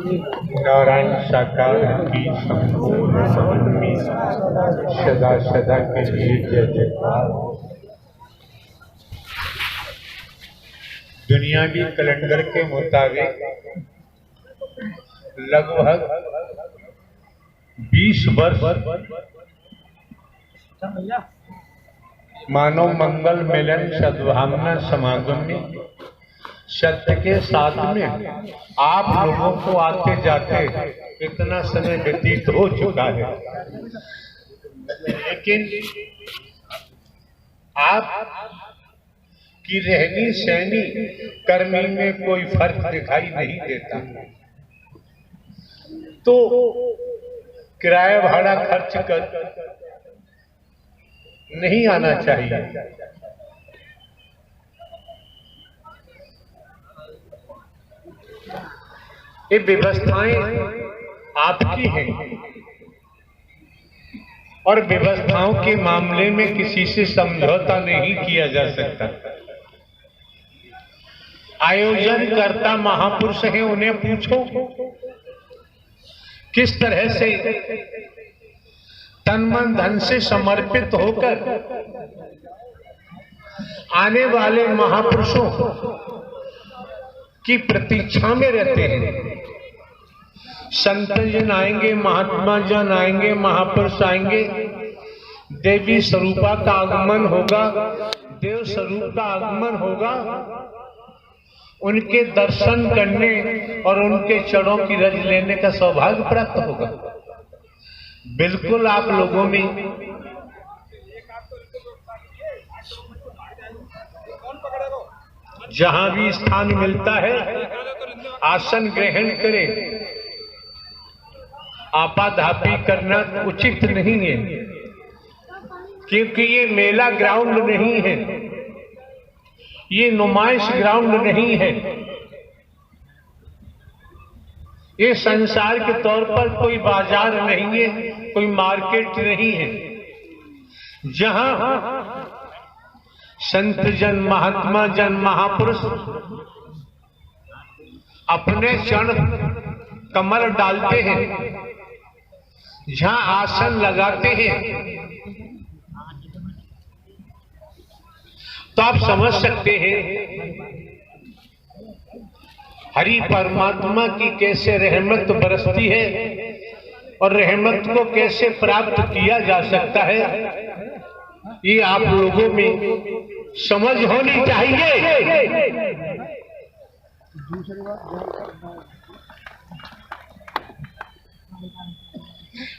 नारायण साकार की संपूर्ण समन्वय सदा सदा के लिए जय जयकार। दुनियावी कैलेंडर के मुताबिक लगभग 20 वर्ष मानव मंगल मिलन सद्भावना समागम में सत्य के साथ में आप लोगों को आते जाते इतना समय व्यतीत हो चुका है, लेकिन आप की रहनी सहनी करनी में कोई फर्क दिखाई नहीं देता। तो किराया भाड़ा खर्च कर नहीं आना चाहिए। ये व्यवस्थाएं आपकी हैं और व्यवस्थाओं के मामले में किसी से समझौता नहीं किया जा सकता। आयोजनकर्ता महापुरुष हैं, उन्हें पूछो किस तरह से तन मन धन से समर्पित होकर आने वाले महापुरुषों की प्रतीक्षा में रहते हैं। संत जन आएंगे, महात्मा जन आएंगे, महापुरुष आएंगे, देवी स्वरूपा का आगमन होगा, देव स्वरूप का आगमन होगा। उनके दर्शन करने और उनके चरणों की रज लेने का सौभाग्य प्राप्त होगा। बिल्कुल आप लोगों में जहां भी स्थान मिलता है आसन ग्रहण करें। आपाधापी करना उचित नहीं है, क्योंकि ये मेला ग्राउंड नहीं है, ये नुमाइश ग्राउंड नहीं है। ये संसार के तौर पर कोई बाजार नहीं है, कोई मार्केट नहीं है, जहां संत जन, महात्मा जन, महापुरुष अपने चरण कमल डालते हैं, जहां आसन लगाते हैं, तो आप समझ सकते हैं हरि परमात्मा की कैसे रहमत बरसती है और रहमत को कैसे प्राप्त किया जा सकता है। ये आप लोगों में समझ होनी चाहिए।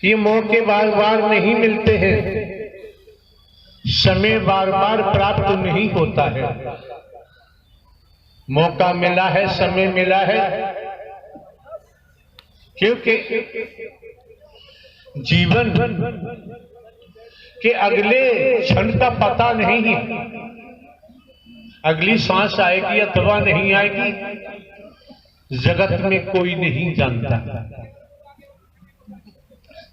ये मौके बार बार नहीं मिलते हैं, समय बार बार प्राप्त नहीं होता है। मौका मिला है, समय मिला है, क्योंकि जीवन के अगले क्षण का पता नहीं है, अगली सांस आएगी अथवा नहीं आएगी, जगत में कोई नहीं जानता।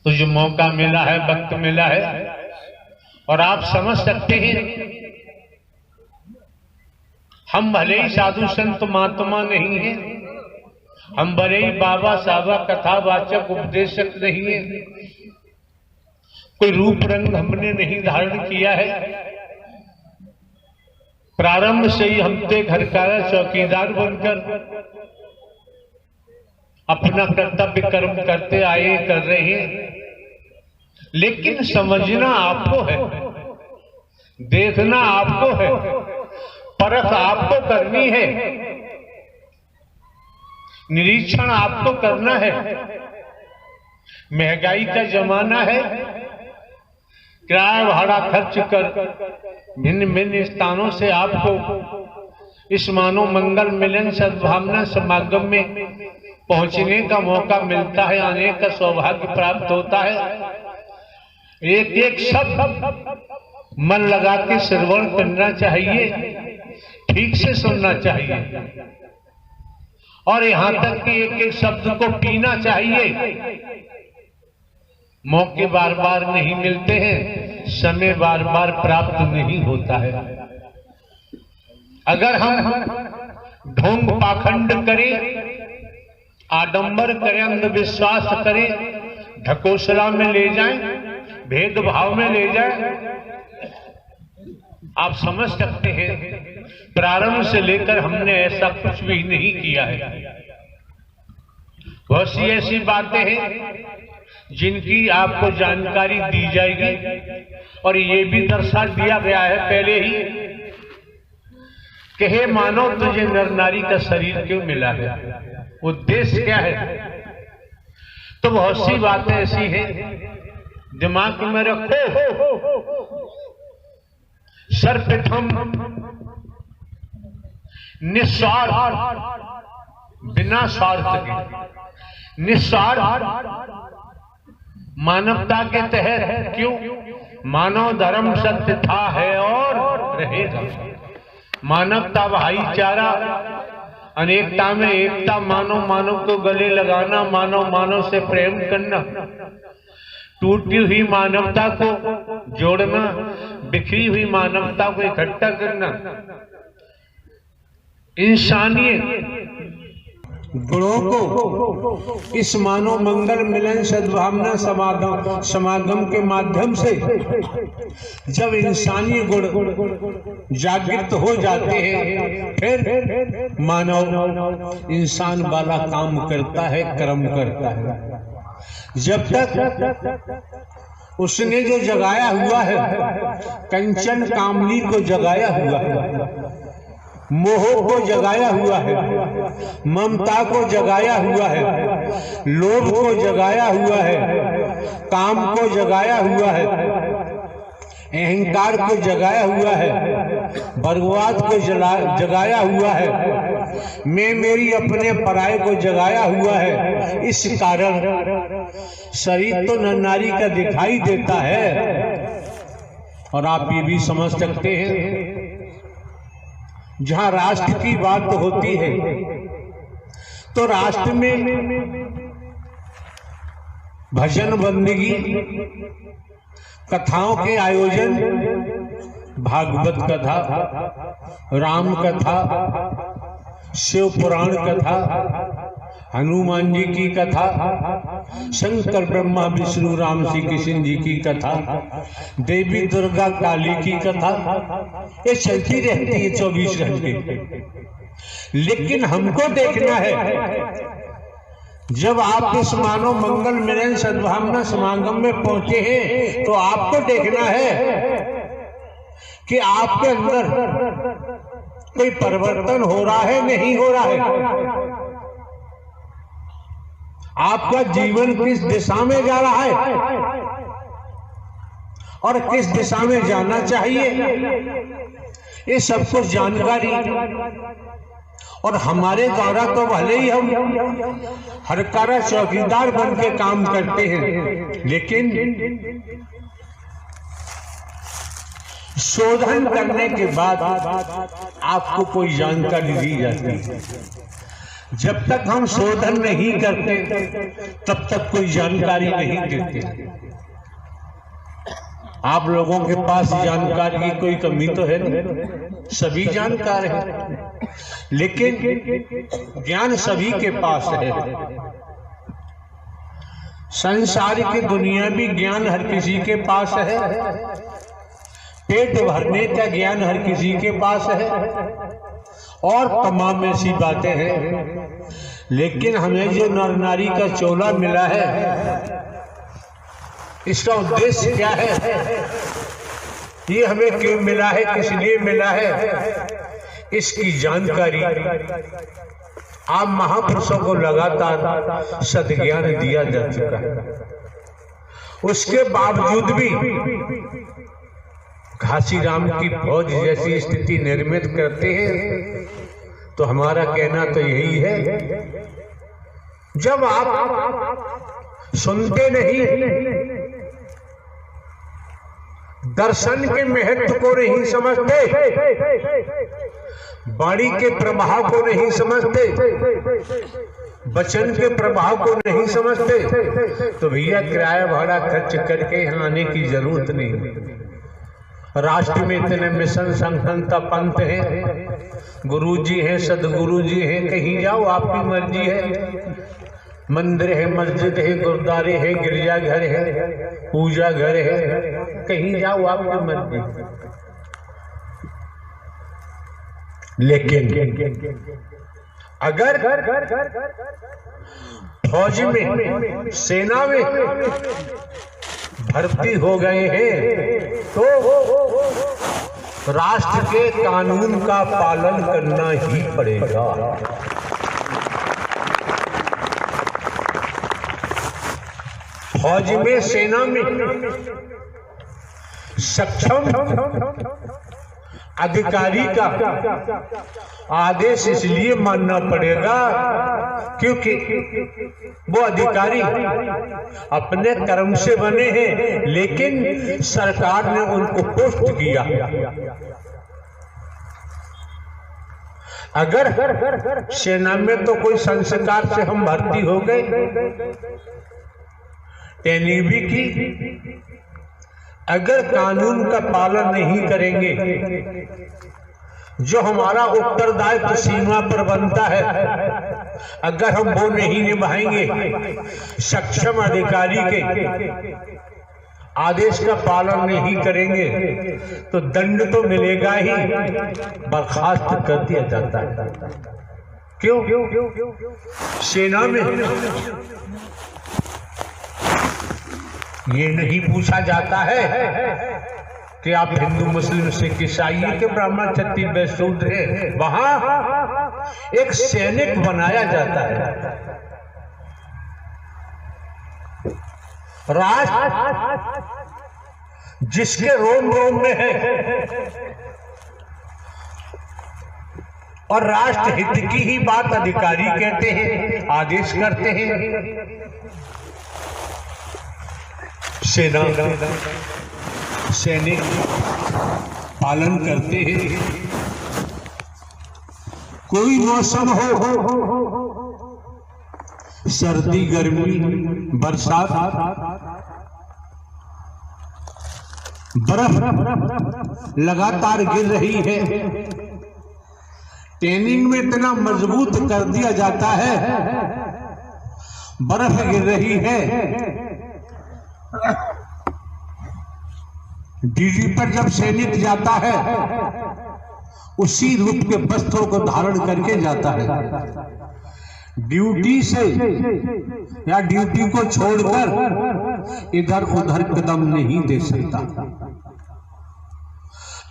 तो जो मौका मिला है, वक्त मिला है, और आप समझ सकते हैं हम भले ही साधु संत महात्मा नहीं है, हम भले ही बाबा साहबा कथावाचक उपदेशक नहीं है, कोई रूप रंग हमने नहीं धारण किया है। प्रारंभ से ही हम थे घर का चौकीदार बनकर अपना कर्तव्य कर्म करते आए, कर रहे हैं। लेकिन समझना आपको है, देखना आपको है, परख आपको करनी है, निरीक्षण आपको करना है। महंगाई का जमाना है, किराया भाड़ा खर्च कर भिन्न भिन्न स्थानों से आपको इस मानव मंगल मिलन सद्भावना समागम में पहुंचने का मौका मिलता है, आने का सौभाग्य प्राप्त होता है। एक एक शब्द मन लगा के श्रवण करना चाहिए, ठीक से सुनना चाहिए, और यहां तक कि एक एक शब्द को पीना चाहिए। मौके बार बार नहीं मिलते हैं, समय बार बार प्राप्त नहीं होता है। अगर हम ढोंग पाखंड करें आडंबर करें, अंधविश्वास करें, ढकोसला में ले जाएं, भेदभाव में ले जाएं। आप समझ सकते हैं प्रारंभ से लेकर हमने ऐसा कुछ भी नहीं किया है। बहुत सी ऐसी बातें हैं जिनकी आपको जानकारी दी जाएगी और ये भी दर्शा दिया गया है पहले ही कि हे मानव तुझे नर नारी का शरीर क्यों मिला है, उद्देश्य क्या है। तो बहुत सी बातें ऐसी हैं दिमाग में रखो। सर्वप्रथम निस्वार्थ, बिना स्वार्थ के, निस्वार्थ मानवता के तहत। क्यों? मानव धर्म सत्य था, है और रहेगा। मानवता भाईचारा, अनेकता में एकता, मानव मानव को गले लगाना, मानव मानव से प्रेम करना, टूटी हुई मानवता को जोड़ना, बिखरी हुई मानवता को इकट्ठा करना, इंसानियत गुणों को इस मानव मंगल मिलन सद्भावना समागम के माध्यम से जब इंसानी गुण जागृत हो जाते हैं, फिर मानव इंसान वाला काम करता है, कर्म करता है। जब तक उसने जो जगाया हुआ है, कंचन कामनी को जगाया हुआ है, मोह को जगाया हुआ है, ममता को जगाया हुआ है, लोभ को जगाया हुआ है, काम को जगाया हुआ है, अहंकार को जगाया हुआ है, बर्बाद को जगाया हुआ है, मैं मेरी अपने पराये को जगाया हुआ है। इस कारण शरीर तो नर नारी का दिखाई देता है। और आप ये भी समझ सकते हैं जहां राष्ट्र की बात होती है तो राष्ट्र में भजन बंदगी, कथाओं के आयोजन, भागवत कथा, राम कथा, शिव पुराण कथा, हनुमान जी की कथा, शंकर ब्रह्मा विष्णु राम श्री कृष्ण जी की कथा, देवी दुर्गा काली की कथा, ये चलती रहती है 24 घंटे। लेकिन हमको देखना है, जब आप इस मानव मंगल मिलन सद्भावना समागम में पहुंचे हैं तो आपको देखना है कि आपके अंदर कोई परिवर्तन हो रहा है, नहीं हो रहा है। आपका जीवन किस दिशा में जा रहा है और किस दिशा में जाना चाहिए, ये सब कुछ जानकारी। और हमारे द्वारा तो भले ही हम हर कार्य चौकीदार बन के काम करते हैं, लेकिन शोधन करने के बाद आपको कोई जानकारी दी जाती है। जब तक हम शोधन नहीं करते तब तक कोई जानकारी नहीं देते। आप लोगों के पास जानकारी की कोई कमी तो है नहीं, सभी जानकार हैं, लेकिन ज्ञान सभी के पास है। संसार की दुनियावी ज्ञान हर किसी के पास है, पेट भरने का ज्ञान हर किसी के पास है और तमाम ऐसी बातें हैं। लेकिन हमें जो नर नारी का चोला मिला है, इसका उद्देश्य क्या है, ये हमें क्यों मिला है, किस लिए मिला है, इसकी जानकारी आप महापुरुषों को लगातार सद्ज्ञान दिया जा चुका है। उसके बावजूद भी घासीराम की फौज जैसी स्थिति निर्मित करते हैं, तो हमारा कहना तो यही है, जब आप सुनते नहीं, दर्शन के महत्व को नहीं समझते, वाणी के प्रभाव को नहीं समझते, वचन के प्रभाव को नहीं समझते, तो भैया किराया भाड़ा खर्च करके यहाँ आने की जरूरत नहीं। राष्ट्र में इतने मिशन संघनता पंथ हैं, गुरु जी हैं, सदगुरु जी हैं, कहीं जाओ आपकी मर्जी है। मंदिर है, मस्जिद है, गुरुद्वारे है, गिरजाघर है, पूजा घर है, कहीं जाओ आपकी मर्जी। लेकिन अगर फौज में, सेना में भर्ती हो गए हैं तो राष्ट्र के कानून का पालन करना ही पड़ेगा। फौज में, सेना में सक्षम अधिकारी का आदेश इसलिए मानना पड़ेगा क्योंकि वो अधिकारी अपने कर्म से बने हैं, लेकिन सरकार ने उनको पोस्ट किया। अगर सेना में तो कोई संस्कार से हम भर्ती हो गए, ट्रेनिंग भी की, अगर कानून का पालन नहीं करेंगे, जो हमारा उत्तरदायित्व सीमा पर बनता है, अगर हम वो नहीं निभाएंगे, सक्षम अधिकारी के आदेश का पालन नहीं करेंगे, तो दंड तो मिलेगा ही, बर्खास्त कर दिया जाता है। क्यों? सेना में ये नहीं पूछा जाता है कि आप हिंदू, मुस्लिम, सिख, ईसाई के ब्राह्मण, क्षत्रिय, वैश्य, शूद्र हैं। वहां एक सैनिक बनाया जाता है। राष्ट्र जिसके रोम रोम में है और राष्ट्र हित की ही बात अधिकारी कहते हैं, आदेश करते हैं। सेना, सैनिक पालन करते हैं। कोई मौसम हो, सर्दी, गर्मी, बरसात, बर्फ लगातार गिर रही है, ट्रेनिंग में इतना मजबूत कर दिया जाता है, बर्फ गिर रही है, ड्यूटी पर जब सैनिक जाता है उसी रूप के वस्त्रों को धारण करके जाता है। ड्यूटी से या ड्यूटी को छोड़कर इधर उधर कदम नहीं दे सकता।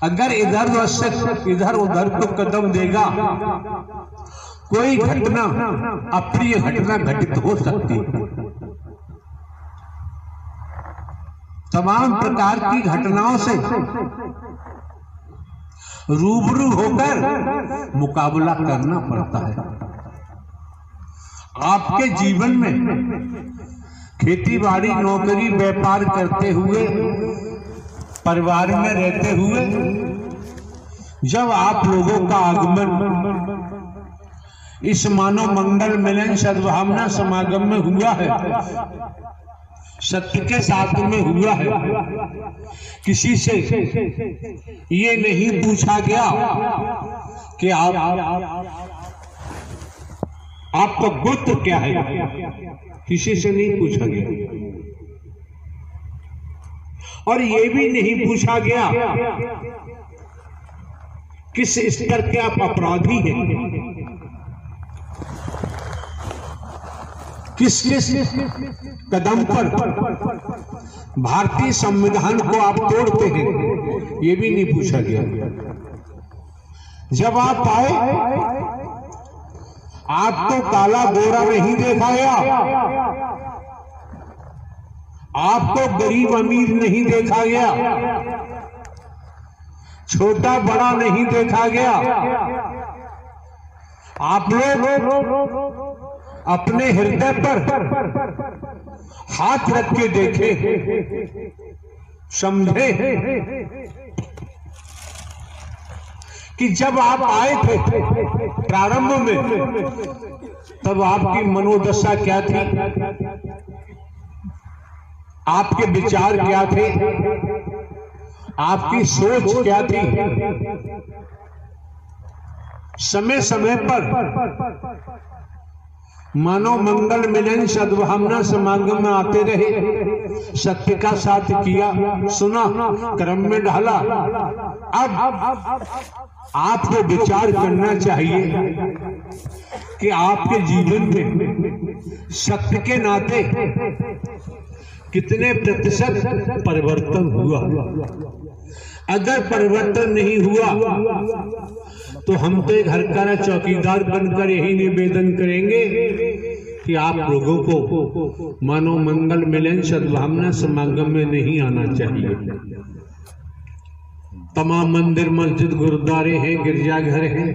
अगर इधर उधर को कदम देगा, कोई घटना, अप्रिय घटना घटित हो सकती है। तमाम प्रकार की घटनाओं से रूबरू होकर मुकाबला करना पड़ता है। आपके जीवन में खेती बाड़ी, नौकरी, व्यापार करते हुए, परिवार में रहते हुए, जब आप लोगों का आगमन इस मानव मंगल मिलन सद्भावना समागम में हुआ है, सत्य के साथ में हुआ है, किसी से ये नहीं पूछा गया कि आपका गोत्र क्या है, किसी से नहीं पूछा गया। और ये भी नहीं पूछा गया किस स्तर के आप अपराधी हैं, किस कदम पर भारतीय संविधान को आप तोड़ते हैं, ये भी नहीं पूछा गया। जब आप आए, आपको काला गोरा नहीं देखा गया, आपको गरीब अमीर नहीं देखा गया, छोटा बड़ा नहीं देखा गया। आप लोग अपने हृदय पर हाथ रख के देखे, समझे कि जब आप आए थे प्रारंभ में, तब आपकी मनोदशा क्या थी, आपके विचार क्या थे, आपकी सोच क्या थी? समय समय पर मानव मंगल मिलन सद्भावना समागम में आते रहे, सत्य का साथ किया, सुना, क्रम में ढाला। अब आपको विचार करना चाहिए कि आपके जीवन में सत्य के नाते कितने प्रतिशत परिवर्तन हुआ। अगर परिवर्तन नहीं हुआ तो हम तो एक हरकारा चौकीदार बनकर यही निवेदन करेंगे कि आप लोगों को मानव मंगल मिलन सद्भावना समागम में नहीं आना चाहिए। तमाम मंदिर, मस्जिद, गुरुद्वारे हैं, गिरजाघर हैं,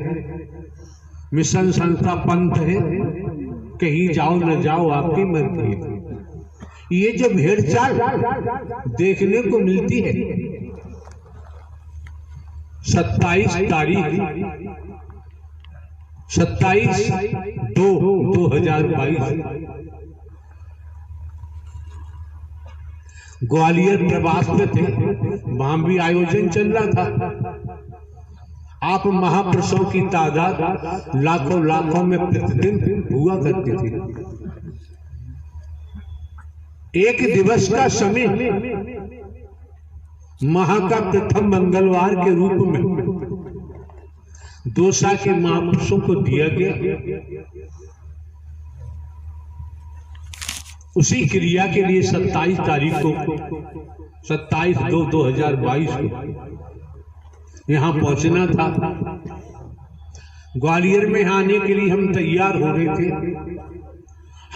मिशन संस्था, पंथ है, कहीं जाओ न जाओ आपकी मर्जी है। ये जो भेड़ चाल देखने को मिलती है, 27 तारीख 27/2/2022 ग्वालियर प्रवास में थे, वहां भी आयोजन चल रहा था। आप महापुरुषों की तादाद लाखों लाखों में प्रतिदिन हुआ करती थी। एक दिवस का समय माह का प्रथम मंगलवार के रूप में दोसा के महापुरुषों को दिया गया। उसी क्रिया के लिए 27 तारीख को 27/2/2022 को यहां पहुंचना था। ग्वालियर में आने के लिए हम तैयार हो रहे थे।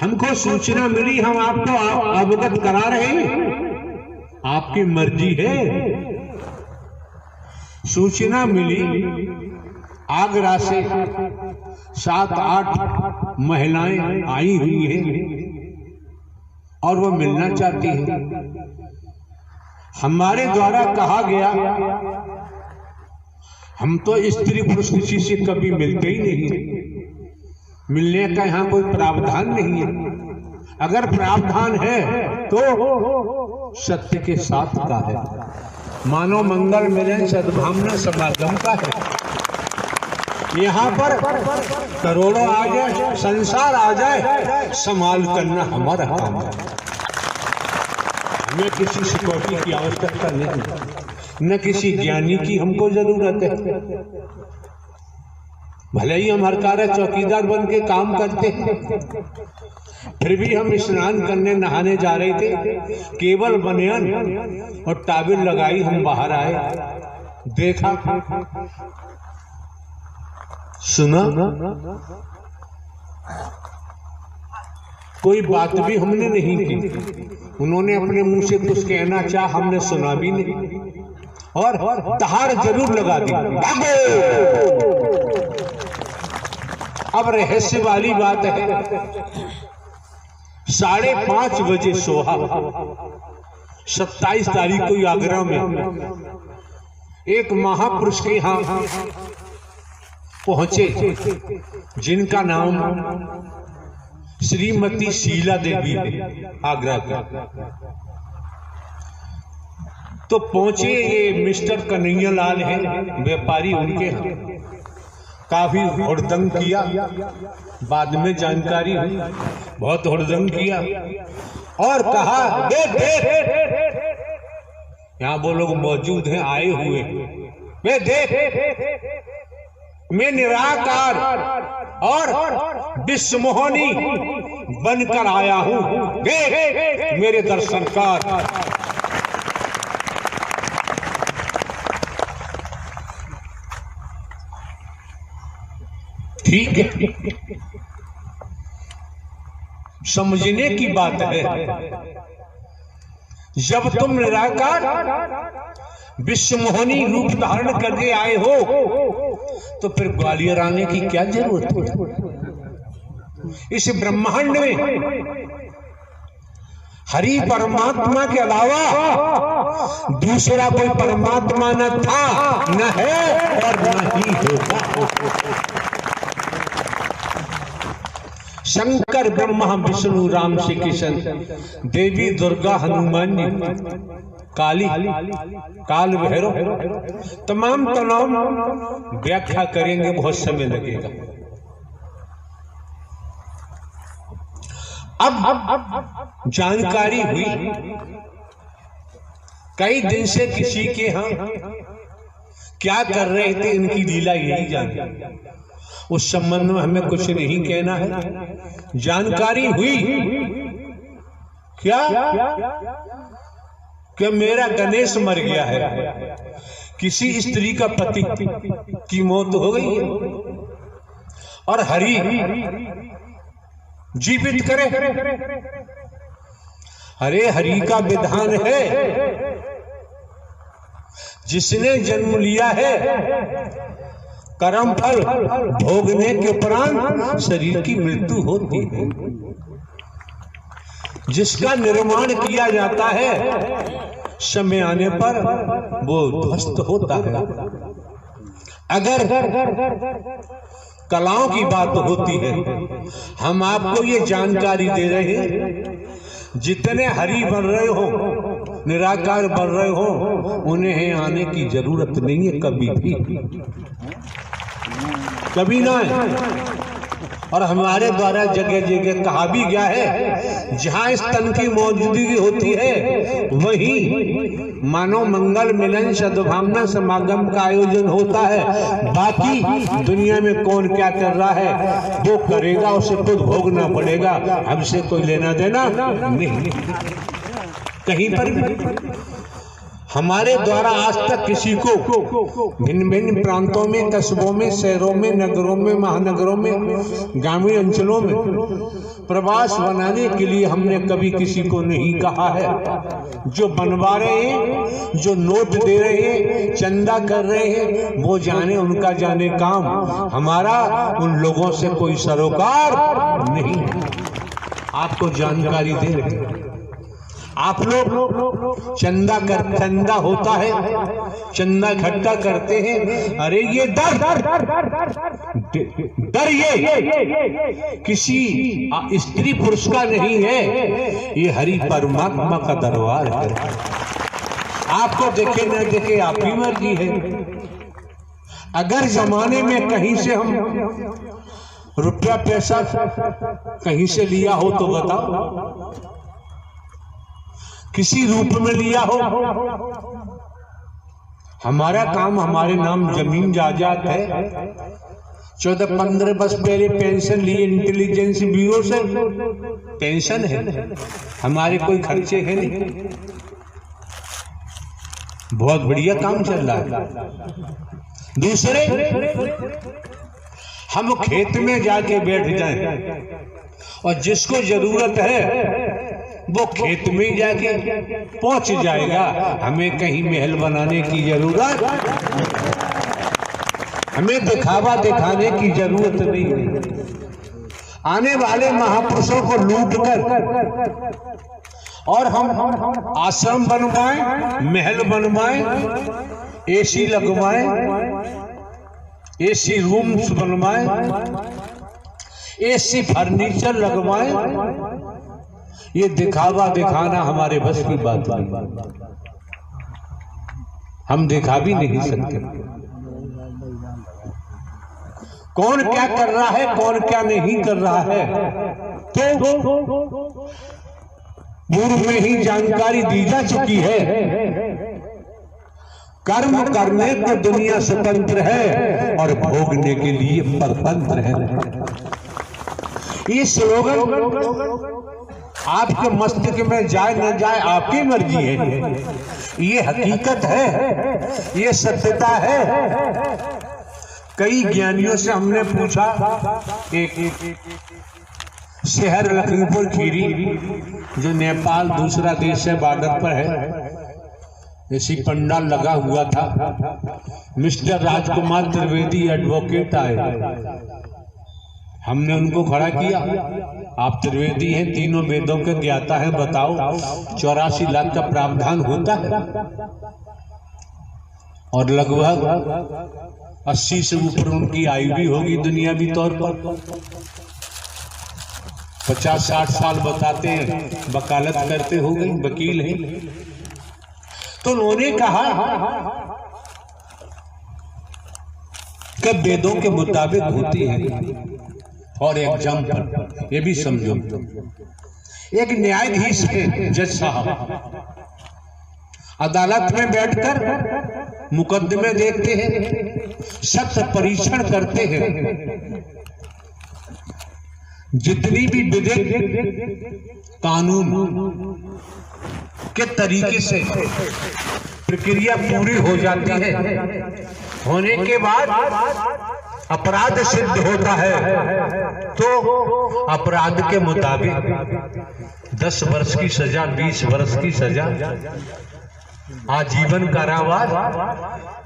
हमको सूचना मिली, हम आपको अवगत करा रहे हैं, आपकी मर्जी है। सूचना मिली आगरा से 7-8 महिलाएं आई हुई हैं और वो मिलना चाहती हैं। हमारे द्वारा कहा गया, हम तो स्त्री पुरुष किसी से कभी मिलते ही नहीं, मिलने का यहाँ कोई प्रावधान नहीं है। अगर प्रावधान है तो सत्य के साथ का है, मानव मंगल मिलन सद्भावना समागम का है। यहाँ पर करोड़ों आ जाए, संसार आ जाए, संभाल करना हमारा काम है। हमें किसी सिक्योरिटी की आवश्यकता नहीं, न किसी ज्ञानी की हमको जरूरत है। भले ही हम हरकारा चौकीदार बन के काम करते हैं, फिर भी हम स्नान करने नहाने जा रहे थे, केवल बनियान और टाबिल लगाई हम बाहर आए, देखा, सुना, कोई बात भी हमने नहीं की। उन्होंने अपने मुंह से कुछ कहना चाहा, हमने सुना भी नहीं और दहाड़ जरूर लगा दी, भागो। अब रहस्य वाली बात है, 5:30 बजे सोहा 27 तारीख को आगरा में एक महापुरुष के यहां पहुंचे, जिनका नाम श्रीमती शीला देवी है, आगरा का। तो पहुंचे, ये मिस्टर कन्हैया लाल है, व्यापारी, उनके यहाँ काफी हुड़दंग किया। बाद में जानकारी हुई बहुत हुड़दंग किया और कहा, देख यहाँ वो लोग मौजूद हैं, आए हुए, वे देख, मैं निराकार और विश्वमोहनी बनकर आया हूं, देख मेरे दर्शन कर। ठीक है, समझने की बात है। जब तुम निराकार विश्वमोहनी रूप धारण करके आए हो तो फिर ग्वालियर आने की क्या जरूरत है? इस ब्रह्मांड में हरि परमात्मा के अलावा दूसरा कोई परमात्मा न था, न है और न ही होगा। शंकर ब्रह्मा विष्णु राम श्री कृष्ण, देवी दुर्गा हनुमान जी, काली काल भैरव, तमाम व्याख्या करेंगे, बहुत समय लगेगा। अब जानकारी हुई कई दिन से किसी के यहाँ क्या कर रहे थे, इनकी लीला यही जानी, उस संबंध में हमें कुछ नहीं कहना है। जानकारी हुई क्या कि मेरा गणेश मर गया है, किसी स्त्री का पति की मौत हो गई है और हरि जीवित करे। अरे हरि का विधान है, जिसने जन्म लिया है कर्म फल भोगने के उपरांत शरीर की मृत्यु होती है। जिसका निर्माण किया जाता है समय आने पर वो ध्वस्त होता है। अगर कलाओं की बात होती है, हम आपको ये जानकारी दे रहे हैं, जितने हरि बन रहे हो, निराकार बन रहे हो, उन्हें आने की जरूरत नहीं है, कभी भी, कभी ना है। और हमारे द्वारा जगह जगह कहा भी गया है, जहां स्तन की मौजूदगी होती है वहीं मानव मंगल मिलन सद्भावना समागम का आयोजन होता है। बाकी दुनिया में कौन क्या कर रहा है वो करेगा, उसे खुद भोगना पड़ेगा, हमसे कोई लेना देना नहीं। कहीं पर भी हमारे द्वारा आज तक किसी को भिन्न भिन्न प्रांतों में, कस्बों में, शहरों में, नगरों में, महानगरों में, ग्रामीण अंचलों में प्रवास बनाने के लिए हमने कभी किसी को नहीं कहा है। जो बनवा रहे हैं, जो नोट दे रहे हैं, चंदा कर रहे हैं, वो जाने, उनका जाने काम, हमारा उन लोगों से कोई सरोकार नहीं। आपको जानकारी दे रहे हैं, आप लोग चंदा होता है, चंदा इकट्ठा करते हैं। अरे ये डर ये किसी स्त्री पुरुष का नहीं है, ये हरि परमात्मा का दरबार है। आपको देखे न देखे आपकी मर्जी है। अगर जमाने में कहीं से हम रुपया पैसा कहीं से लिया हो तो बताओ, किसी रूप में लिया हो। हमारा काम, हमारे नाम जमीन जायदाद है। 14-15 वर्ष पहले पेंशन लिए इंटेलिजेंस ब्यूरो से, पेंशन है, हमारे कोई खर्चे हैं नहीं, बहुत बढ़िया काम चल रहा है। दूसरे, हम खेत में जाके बैठ जाएं और जिसको जरूरत है वो खेत में जाके पहुंच जाएगा, हमें कहीं महल बनाने की जरूरत, हमें दिखावा दिखाने की जरूरत नहीं है। आने वाले महापुरुषों को लूट कर और हम आश्रम बनवाएं, महल बनवाएं, एसी लगवाएं, एसी रूम्स बनवाएं, एसी फर्नीचर लगवाएं, ये दिखावा दिखाना हमारे बस की बात नहीं, हम दिखा भी नहीं सकते। कौन क्या कर रहा है, कौन क्या नहीं कर रहा है, तो पूर्व में ही जानकारी दी जा चुकी है। कर्म करने को दुनिया स्वतंत्र है और भोगने के लिए परतंत्र है। ये स्लोगन आपके मस्तिष्क में जाए न जाए आपकी मर्जी है, ये हकीकत है, ये सत्यता है। कई ज्ञानियों से हमने पूछा, एक शहर लखीमपुर खीरी जो नेपाल दूसरा देश है, बॉर्डर पर है, ऐसी पंडाल लगा हुआ था। मिस्टर राजकुमार त्रिवेदी एडवोकेट आए, हमने उनको खड़ा किया, आप त्रिवेदी हैं, तीनों वेदों के ज्ञाता हैं, बताओ 84 लाख का प्रावधान होता है और लगभग 80 से ऊपर उनकी आयु भी होगी दुनियावी तौर पर। 50-60 साल बताते हैं, वकालत करते हो गई, वकील हैं। तो उन्होंने कहा कि वेदों के मुताबिक होती है। और एग्जाम्पल ये भी समझो, एक न्यायाधीश है, जज साहब अदालत में बैठकर मुकदमे देखते हैं, सत्य परीक्षण करते हैं, जितनी भी विधिक कानून के तरीके से प्रक्रिया पूरी हो जाती है, होने के बाद अपराध सिद्ध होता है तो अपराध के मुताबिक 10 वर्ष की सजा, 20 वर्ष की सजा, आजीवन कारावास,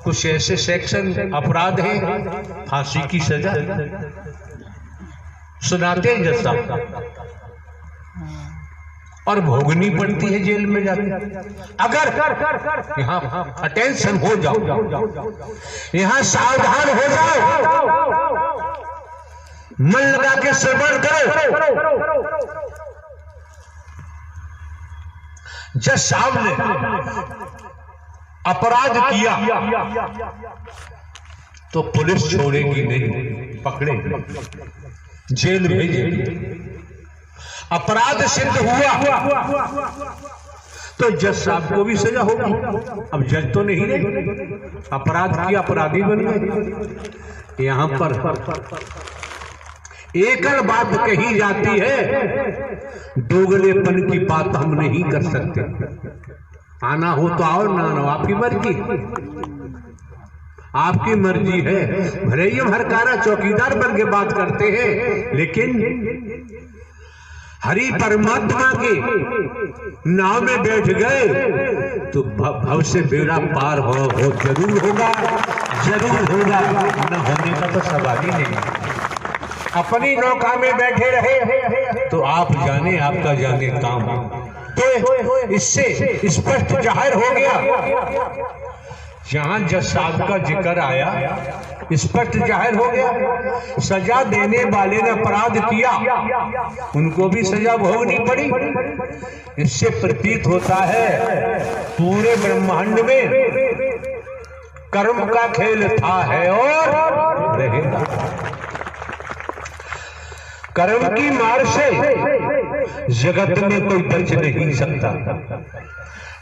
कुछ ऐसे सेक्शन अपराध है फांसी की सजा सुनाते हैं जज साहब, और भोगनी पड़ती है जेल में जाकर। अगर यहाँ अटेंशन हो जाओ, यहाँ सावधान हो जाओ, मन लगा के श्रवण करो। जज साहब ने अपराध किया तो पुलिस छोड़ेगी नहीं, पकड़ेगी, जेल भेजेगी। अपराध सिद्ध हुआ तो जज साहब को भी सजा होगी। अब जज तो नहीं रहे, अपराध किया, अपराधी बन गए। यहां पर एकल बात कही जाती है, दोगलेपन की बात हम नहीं कर सकते। आना हो तो आओ, ना ना आपकी मर्जी, आपकी मर्जी है। भले ही हम हर कारा चौकीदार बन के बात करते हैं, लेकिन हरि परमात्मा के नाव में बैठ गए तो भव से बेड़ा पार हो जरूर होगा, जरूर होगा। न होने का तो सवाल ही नहीं। अपनी नौका में बैठे रहे तो आप जाने, आपका जाने काम। तो इससे स्पष्ट जाहिर हो गया, जहां जज साहब का जिक्र आया, स्पष्ट जाहिर हो गया, सजा देने वाले ने अपराध किया, उनको भी सजा भोगनी पड़ी। इससे प्रतीत होता है पूरे ब्रह्मांड में कर्म का खेल था, है और रहेगा। कर्म की मार से जगत में कोई बच नहीं सकता।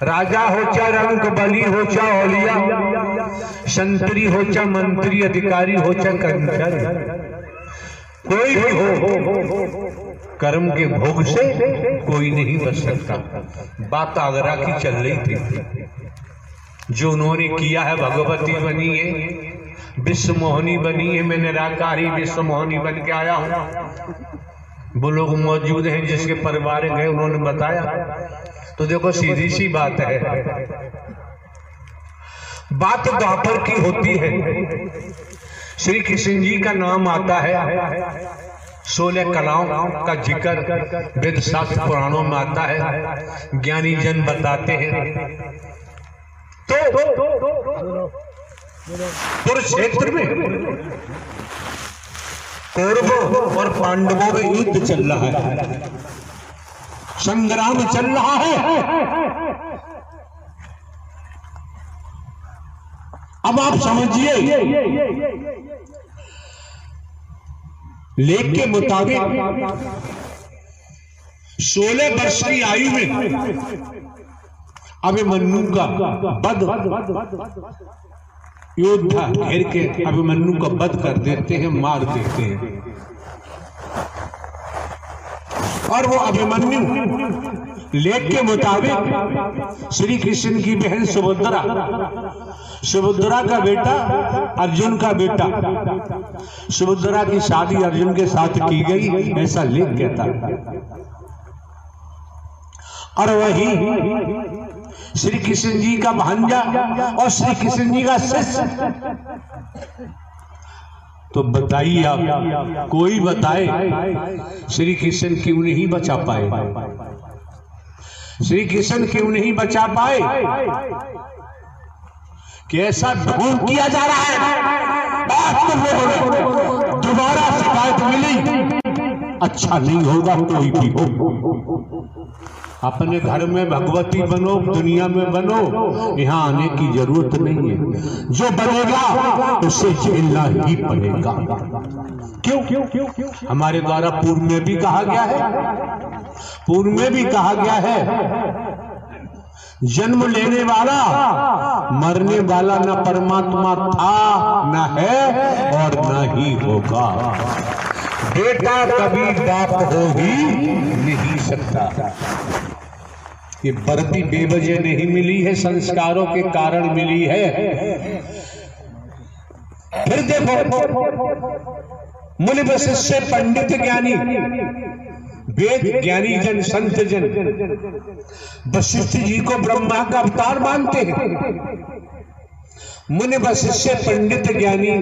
राजा हो चा रंक, बली हो चा औलिया, संतरी हो चा मंत्री, अधिकारी हो चा कर्मचारी, कोई भी हो, कर्म के भोग से कोई नहीं बच सकता। बात आगरा की चल रही थी, जो उन्होंने किया है, भगवती बनी है, विश्व मोहनी बनी है, मैं निराकारी विश्व मोहनी बन के आया हूं। वो लोग मौजूद हैं जिसके परिवार गए, उन्होंने बताया। तो देखो सीधी सी बात है, बात द्वापर की होती है। श्री कृष्ण जी का नाम आता है, 16 कलाओं का जिक्र वेद शास्त्र पुराणों में आता है, ज्ञानी जन बताते हैं। तो कुरुक्षेत्र में कौरवों और पांडवों में युद्ध चल रहा है, संग्राम चल रहा है। अब आप समझिए, लेख के मुताबिक 16 वर्ष की आयु में अभिमन्यु का वध, योद्धा घेर के अभिमन्यु का वध कर देते हैं, मार देते हैं। और वो अभिमन्यु लेख के मुताबिक श्री कृष्ण की बहन सुभद्रा, सुभद्रा का बेटा अर्जुन का बेटा, सुभद्रा की शादी अर्जुन के साथ की गई, ऐसा लेख कहता है। और वही श्री कृष्ण जी का भांजा और श्री कृष्ण जी का शिष्य। तो बताइए आप, कोई बताए श्री कृष्ण क्यों नहीं बचा पाए? श्री कृष्ण क्यों नहीं बचा पाए? कैसा ढोंग किया जा रहा है। दोबारा शिकायत मिली अच्छा नहीं होगा कोई भी हो। अपने घर में भगवती बनो, दुनिया में बनो, यहाँ आने की जरूरत नहीं है। जो बनेगा उसे झेलना ही पड़ेगा। क्यों क्यों क्यों क्यों? हमारे द्वारा पूर्व में भी कहा गया है, पूर्व में भी कहा गया है, जन्म लेने वाला मरने वाला न परमात्मा था, न है और न ही होगा। बेटा कभी बाप हो ही नहीं सकता। ये बर्ती बेवजह नहीं मिली है, संस्कारों के कारण मिली है। फिर देखो, मुनि वशिष्य पंडित ज्ञानी, वेद ज्ञानी जन, संत जन वशिष्ठ जी को ब्रह्मा का अवतार मानते हैं। मुनि वशिष्य पंडित ज्ञानी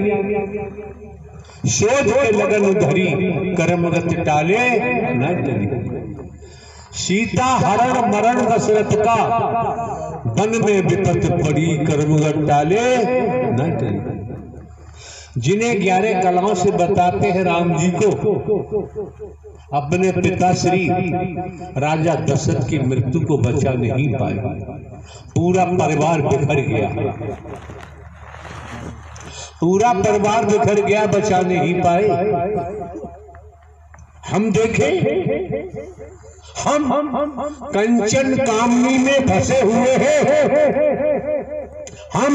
शोध के लगन धरी, कर्मगत टाले न टली। सीता हरण मरण दशरथ का, वन में विपत पड़ी, कर्मगत टाले न टली। जिन्हें 11 कलाओं से बताते हैं राम जी को, अपने पिता श्री राजा दशरथ की मृत्यु को बचा नहीं पाए। पूरा परिवार बिखर गया, पूरा परिवार बिखर गया, बचा नहीं पाए। हम देखें, हम कंचन कामनी में फंसे हुए हैं, हम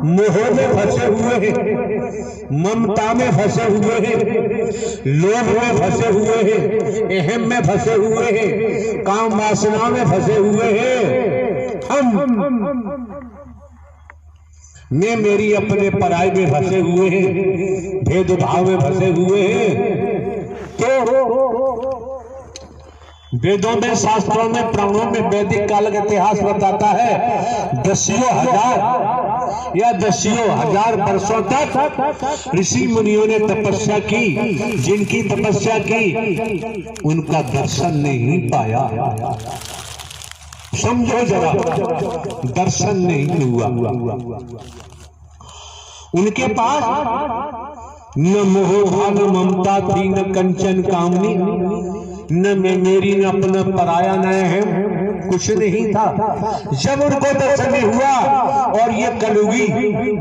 मोह में फंसे हुए हैं, ममता में फंसे हुए हैं, लोभ में फंसे हुए हैं, अहम में फंसे हुए हैं, काम वासना में फंसे हुए हैं। हम मैं मेरी अपने पराई में फंसे हुए हैं, भेदभाव में फंसे हुए हैं। तो वेदों में, शास्त्रों में, पुराणों में वैदिक काल का इतिहास बताता है, दसियों हजार या दसियों हजार वर्षों तक ऋषि मुनियों ने तपस्या की। जिनकी तपस्या की उनका दर्शन नहीं पाया। समझो जरा, दर्शन नहीं हुआ। उनके पास न मोह था, न ममता थी, न कंचन कामनी, न मैं मेरी, न अपना पराया, न है, कुछ नहीं था। जब उनको दर्शन हुआ और ये कलयुगी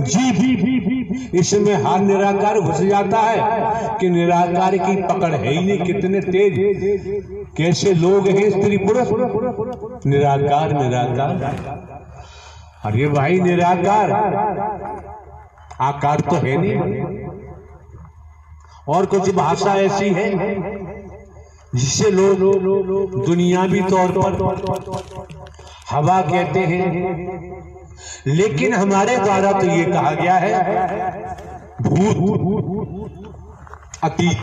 जीव इसमें हाथ निराकार घुस जाता है कि निराकार की पकड़ है ही नहीं। कितने तेज, कैसे लोग हैं स्त्री पुरुष, निराकार निराकार। अरे भाई निराकार, आकार तो है नहीं। और कुछ भाषा ऐसी है जिसे लोग दुनियावी तौर पर हवा कहते हैं, लेकिन हमारे द्वारा तो ये कहा गया है भूत, अतीत,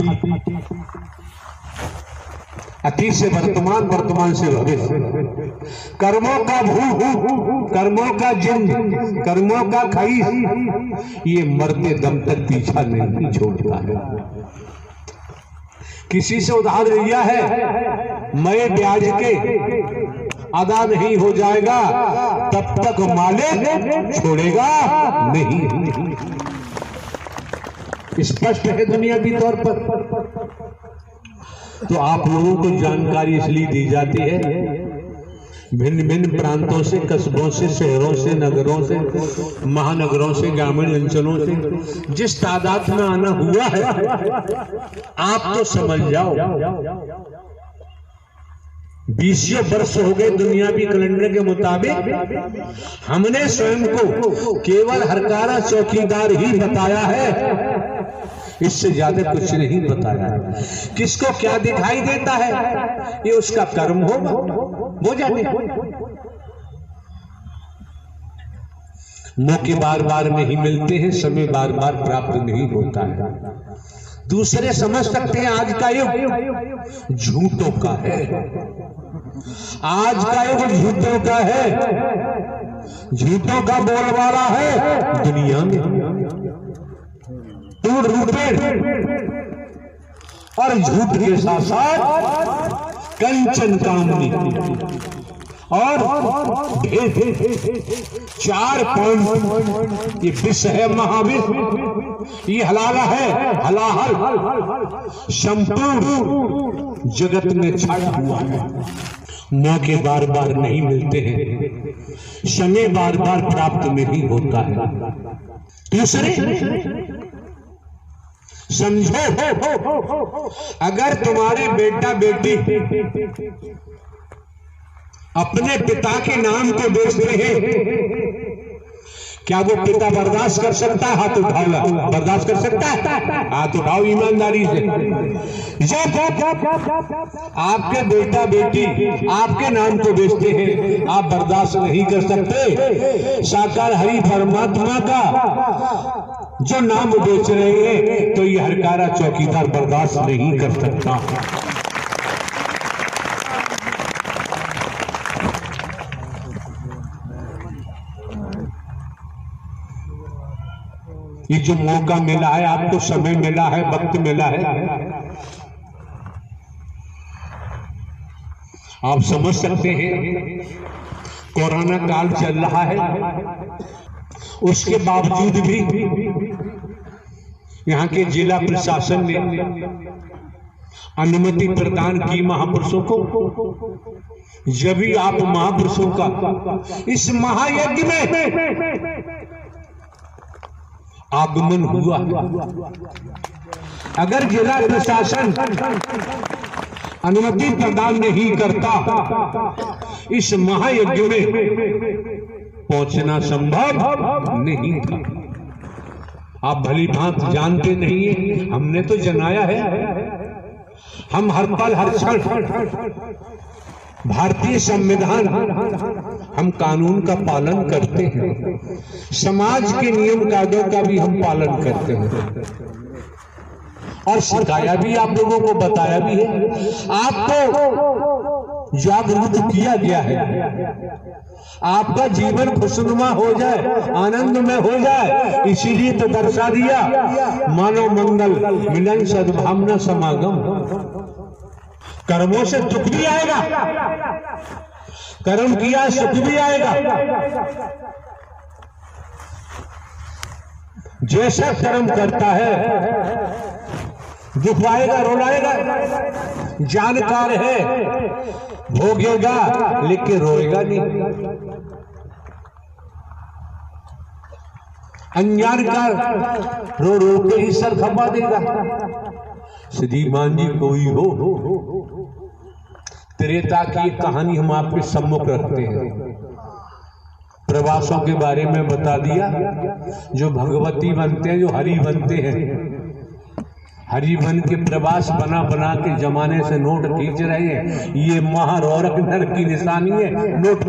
अतीत से वर्तमान, वर्तमान से भविष्य, कर्मों का भूत, कर्मों का जिंद, कर्मों का खईस, ये मरते दम तक पीछा नहीं छोड़ता है। किसी से उधार लिया है, मैं ब्याज के अदा नहीं हो जाएगा तब तक मालिक छोड़ेगा नहीं। स्पष्ट है दुनियावी तौर पर। तो आप लोगों को जानकारी इसलिए दी जाती है, भिन्न भिन्न प्रांतों से, कस्बों से, शहरों से, नगरों से, महानगरों से, ग्रामीण अंचलों से जिस तादाद में आना हुआ है, आप तो समझ जाओ 20 वर्ष हो गए दुनियावी कैलेंडर के मुताबिक। हमने स्वयं को केवल हरकारा चौकीदार ही बताया है, इससे ज्यादा कुछ नहीं बताया। किसको क्या दिखाई देता है ये उसका कर्म होगा, हो जाते। मौके बार बार नहीं मिलते हैं, समय बार बार प्राप्त नहीं होता है। दूसरे समझ सकते हैं आज का युग झूठों का है, आज का युग झूठों का है, झूठों का बोलबाला है दुनिया में। टूट रूपे और झूठ के साथ साथ कंचन कामनी, और 4 पॉइंट। ये विष है महाविष, ये हलाला है, हलाहल संपूर्ण जगत में छाया हुआ है। मौके बार बार नहीं मिलते हैं, समय बार बार प्राप्त नहीं होता है। दूसरे समझो, अगर तुम्हारे बेटा बेटी अपने पिता के नाम को बेचते हैं, क्या वो पिता बर्दाश्त कर सकता है? हाथ उठाओ, बर्दाश्त कर सकता है? हाथ उठाओ ईमानदारी से। जब आपके बेटा बेटी आपके नाम को बेचते हैं, आप बर्दाश्त नहीं कर सकते। साकार हरि परमात्मा का जो नाम बेच रहे हैं, तो ये हरकारा चौकीदार बर्दाश्त नहीं कर सकता। ये जो मौका मिला है आपको, समय मिला है, वक्त मिला है, आप समझ सकते हैं। कोरोना काल चल रहा है, उसके बावजूद भी यहाँ के जिला प्रशासन ने अनुमति प्रदान की महापुरुषों को। जब भी आप महापुरुषों का इस महायज्ञ में आगमन हुआ, अगर जिला प्रशासन अनुमति प्रदान नहीं करता, इस महायज्ञ में पहुंचना संभव नहीं था। आप भली भांत जानते नहीं है, हमने तो जनाया है। हम हर पल हर क्षण भारतीय संविधान, हम कानून का पालन करते हैं, समाज के नियम कायदों का भी हम पालन करते हैं, और सिखाया भी, आप लोगों को बताया भी है। आपको जागरूक किया गया है, आपका जीवन खुशनुमा हो जाए, आनंद में हो जाए, इसीलिए तो दर्शा दिया मानव मंगल मिलन सद्भावना समागम। कर्मों से दुख भी आएगा, कर्म किया सुख भी आएगा। जैसा कर्म करता है दुख आएगा, रोलाएगा। जानकार है, भोगेगा लेकिन रोएगा नहीं। अनजान का रो रो के ही सर खपा देगा। श्रीमान जी कोई हो, त्रेता की कहानी हम आपके सम्मुख रखते हैं। प्रवासों के बारे में बता दिया, जो भगवती बनते हैं, जो हरि बनते हैं। हरि बन के प्रवास बना बना के जमाने से नोट खींच रहे हैं, ये महारौरक नर की निशानी है। नोट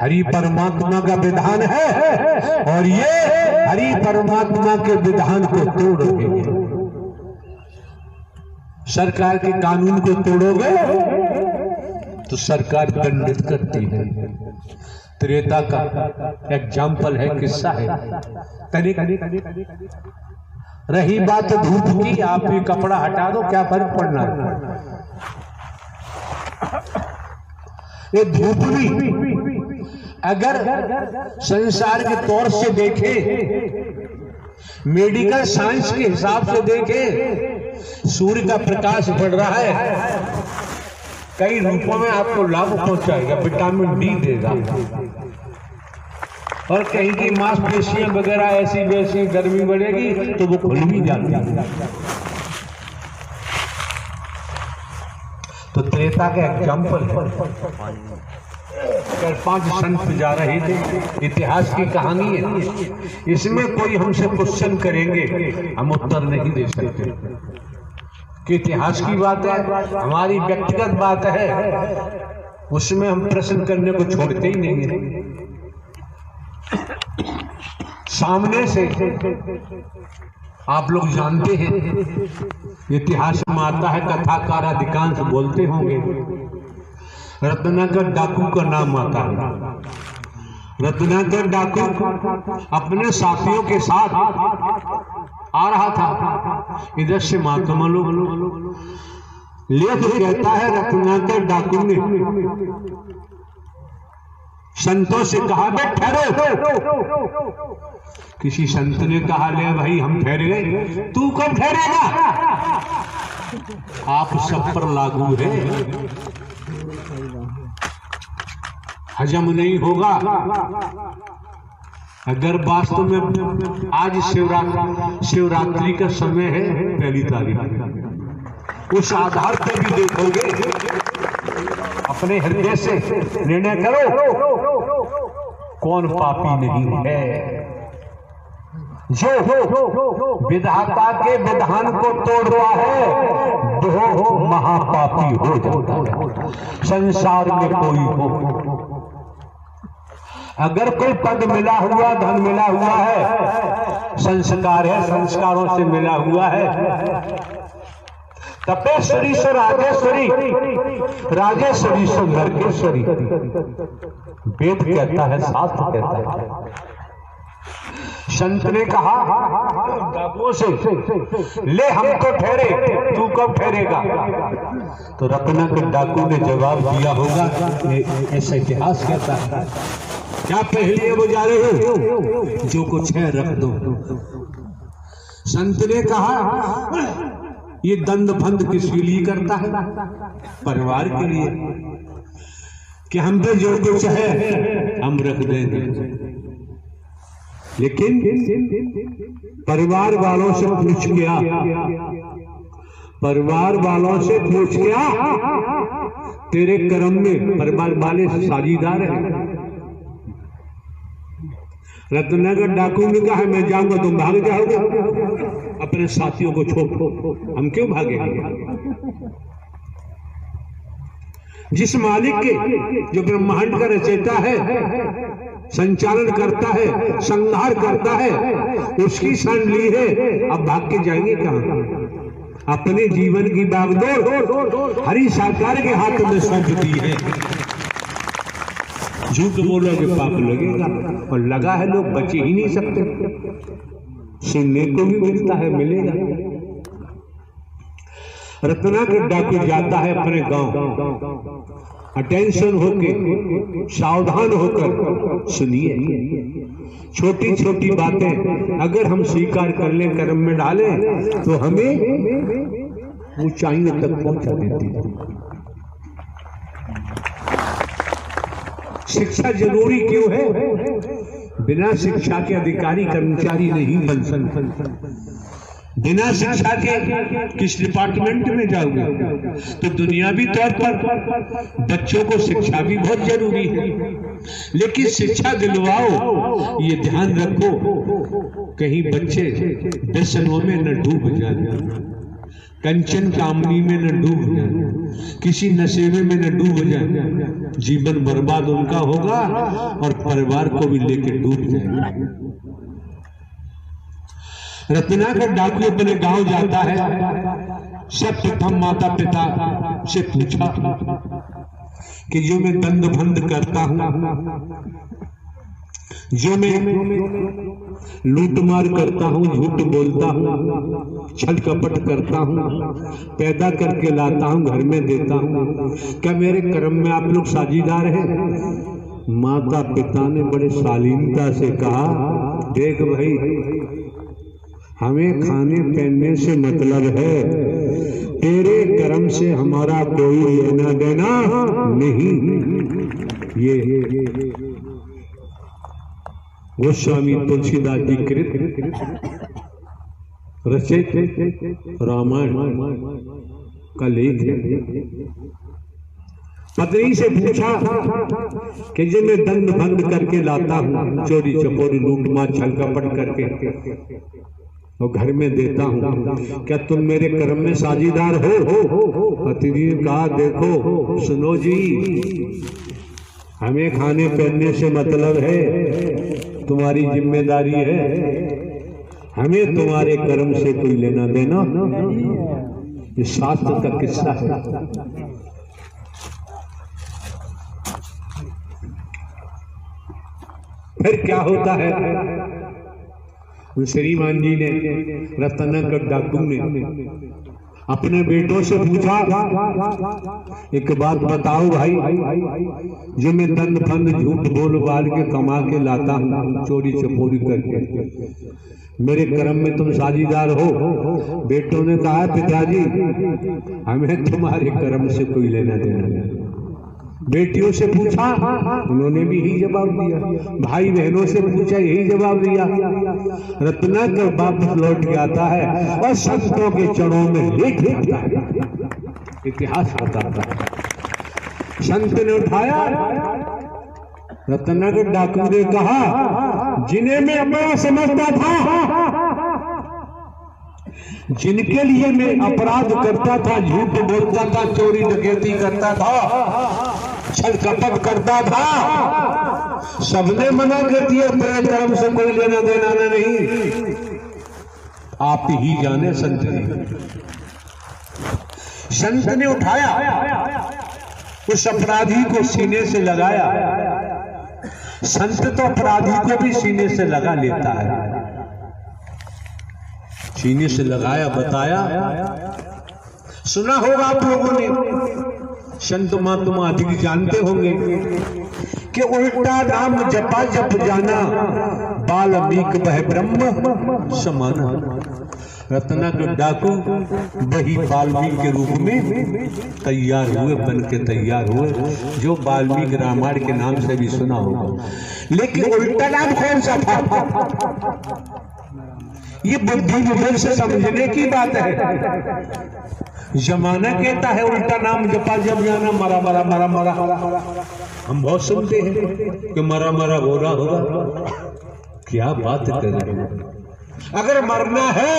हरि परमात्मा का विधान है, और ये हरि परमात्मा के विधान को तोड़ रहे हैं। सरकार के कानून को तोड़ोगे तो सरकार दंडित करती है। त्रेता का एग्जाम्पल है, किस्सा है। रही बात धूप की, आप भी कपड़ा हटा दो, क्या फर्क पड़ना है। ये धूप भी अगर संसार के तौर से देखे, मेडिकल साइंस के हिसाब से देखे, सूर्य का प्रकाश पड़ रहा है, कई रूपों में आपको लाभ पहुंचाएगा, विटामिन डी देगा। और कहीं की मांसपेशियां वगैरह ऐसी वैसी गर्मी बढ़ेगी तो वो खुल भी जाती है। तो त्रेता का एग्जाम्पल 5 संत जा रहे थे, इतिहास की कहानी है। इसमें कोई हमसे क्वेश्चन करेंगे, हम उत्तर नहीं दे सकते कि इतिहास की बात है, हमारी व्यक्तिगत बात है, उसमें हम प्रश्न करने को छोड़ते ही नहीं है। सामने से आप लोग जानते हैं, इतिहास में आता है, कथाकार अधिकांश बोलते होंगे, रत्नाकर डाकू का नाम आता है। रत्नाकर डाकू अपने साथियों के साथ आ रहा था, इधर से महात्मा लोग लेख कहता है रत्नाकर डाकू ने संतों से कहा बे ठहरो। किसी संत ने कहा ले भाई हम ठहर गए, तू कब ठहरेगा? आप सब पर लागू है, हजम नहीं होगा। अगर वास्तव में आज शिवरात्रि का समय है, पहली तारीख, उस आधार पर भी देखोगे, अपने हृदय से निर्णय करो कौन पापी नहीं है। जो विधाता के विधान को तोड़ रहा है वो महापापी हो जाता है। संसार में कोई हो, अगर कोई पद मिला हुआ, धन मिला हुआ है, संस्कार है, संस्कारों से मिला हुआ है, तपेश्वरी से राजेश्वरी, राजेश्वरी से नरकेश्वरी, वेद कहता है, शास्त्र कहता है। संत ने कहा डाकुओं से ले हम तो ठहरे, तू कब ठहरेगा? तो रत्नाकर डाकू ने जवाब दिया होगा, ऐसा इतिहास कहता है। क्या पहले बुझा रहे हो? जो कुछ है रख दो। संत ने कहा ये दंड फंद किसके लिए करता है? परिवार के लिए, कि हम पे जो कुछ है हम रख देंगे। लेकिन परिवार वालों से पूछ गया, परिवार वालों से पूछ गया, तेरे कर्म में परिवार वाले साझीदार हैं? रत्नाकर डाकू ने कहा मैं जाऊंगा, तुम भाग जाओगे अपने साथियों को छोड़। हम क्यों भागेंगे? जिस मालिक के, जो ब्रह्मांड का रचयिता है, संचालन करता है, संहार करता है, उसकी शरण ली है, अब भाग के जाएंगे कहां? अपने जीवन की बागडोर हरि साकार के हाथ में सौंप दी है। झूठ बोलोगे पाप लगेगा, और लगा है लोग बचे ही नहीं सकते। सुनने को भी मिलता है, मिलेगा। रत्नाकर डाकू जाता है अपने गांव, अटेंशन होके, सावधान होकर सुनिए। छोटी छोटी बातें अगर हम स्वीकार कर लें, कर्म में डालें, तो हमें ऊंचाइयों तक पहुंचा देती है। शिक्षा जरूरी क्यों है? बिना शिक्षा के अधिकारी कर्मचारी नहीं बन सकते। बिना शिक्षा के किस डिपार्टमेंट में जाओगे? तो दुनियावी तौर पर बच्चों को शिक्षा भी बहुत जरूरी है, लेकिन शिक्षा दिलवाओ, ये ध्यान रखो कहीं बच्चे व्यसनों में न डूब जाए, कंचन कामनी में न डूब जाए, किसी नशे में न डूब जाए। जीवन बर्बाद उनका होगा और परिवार को भी लेकर डूब जाएगा। रत्नाकर डाकू अपने गांव जाता है, सर्वप्रथम माता पिता से पूछा कि जो मैं दंड भंड करता हूं, जो मैं लूटमार करता हूं, झूठ बोलता हूं, छल कपट करता हूं, पैदा करके लाता हूं, घर में देता हूं, क्या मेरे कर्म में आप लोग साझीदार हैं? माता पिता ने बड़े शालीनता से कहा, देख भाई, हमें खाने पहनने से मतलब है, तेरे कर्म से हमारा कोई लेना देना नहीं। ये गोस्वामी तुलसीदास जी कृत रचित रामायण का लेख है। पत्नी से पूछा कि जब मैं दंड भंड करके लाता हूँ, चोरी चपोरी लूटमार छल कपट करके और घर में देता हूँ, क्या तुम मेरे कर्म में साझीदार हो? पत्नी ने कहा, देखो सुनो जी, हमें खाने पहनने से मतलब है, तुम्हारी जिम्मेदारी है, हमें तुम्हारे कर्म से कोई लेना देना। ये शास्त्र का किस्सा है। फिर क्या होता है? श्रीमान जी ने, रत्नाकर डाकू ने अपने बेटों से पूछा, एक बात बताओ भाई, जो मैं दंड फंद झूठ बोल बाल के कमा के लाता हूँ चोरी चपोरी करके, मेरे कर्म में तुम साझीदार हो? बेटों ने कहा, पिताजी हमें तुम्हारे कर्म से कोई लेना देना नहीं। बेटियों से पूछा, उन्होंने भी यही जवाब दिया। भाई बहनों से पूछा, यही जवाब दिया। रत्नाकर वापस लौट के आता है और संतों के चरणों में लेट जाता है। इतिहास बताता है, संत ने उठाया, रत्नाकर डाकू ने कहा, जिन्हें मैं अपना समझता था, जिनके लिए मैं अपराध करता था, झूठ बोलता था, चोरी डकैती करता था, छल कपट करता था, सबने मना कर दिया, तेरे कर्म से कोई लेना देना नहीं। आप ही जाने संत ने, संत ने उठाया, उस अपराधी को सीने से लगाया। संत तो अपराधी को भी सीने से लगा लेता है। सीने से लगाया, बताया, सुना होगा आप लोगों ने, संत महात्मा अधिक जानते होंगे कि उल्टा नाम जपा जप जाना, बाल्मीकि वह ब्रह्म समाना। रत्नाकर डाकू वही वाल्मीकि के रूप में तैयार हुए, बन के तैयार हुए, जो वाल्मीकि रामायण के नाम से भी सुना होगा। लेकिन उल्टा नाम कौन सा था? ये बुद्धि विवेक से समझने की बात है। जमाना कहता है उल्टा नाम जपा जब जाना, मरा मरा मरा मरा। हम बहुत सुनते हैं कि मरा मरा हो रहा होगा। क्या बात कर रहे हैं? अगर मरना है